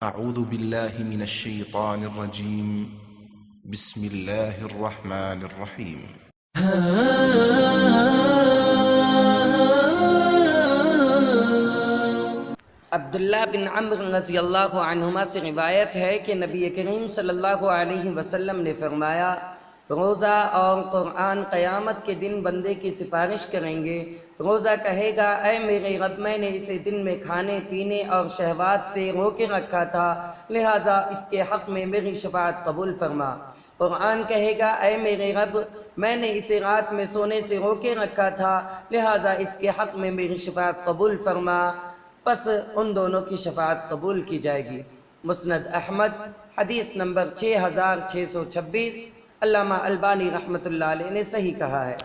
اعوذ باللہ من الشیطان الرجیم بسم اللہ الرحمن الرحیم عبداللہ بن عمر رضی اللہ عنہما سے روایت ہے کہ نبی کریم صلی اللہ علیہ وسلم نے فرمایا، روزہ اور قرآن قیامت کے دن بندے کی سفارش کریں گے۔ روزہ کہے گا، اے میرے رب، میں نے اسے دن میں کھانے پینے اور شہوات سے روکے رکھا تھا، لہٰذا اس کے حق میں میری شفاعت قبول فرما۔ قرآن کہے گا، اے میرے رب، میں نے اسے رات میں سونے سے روکے رکھا تھا، لہٰذا اس کے حق میں میری شفاعت قبول فرما۔ پس ان دونوں کی شفاعت قبول کی جائے گی۔ مسند احمد حدیث نمبر 6626، علامہ البانی رحمۃ اللہ علیہ نے صحیح کہا ہے۔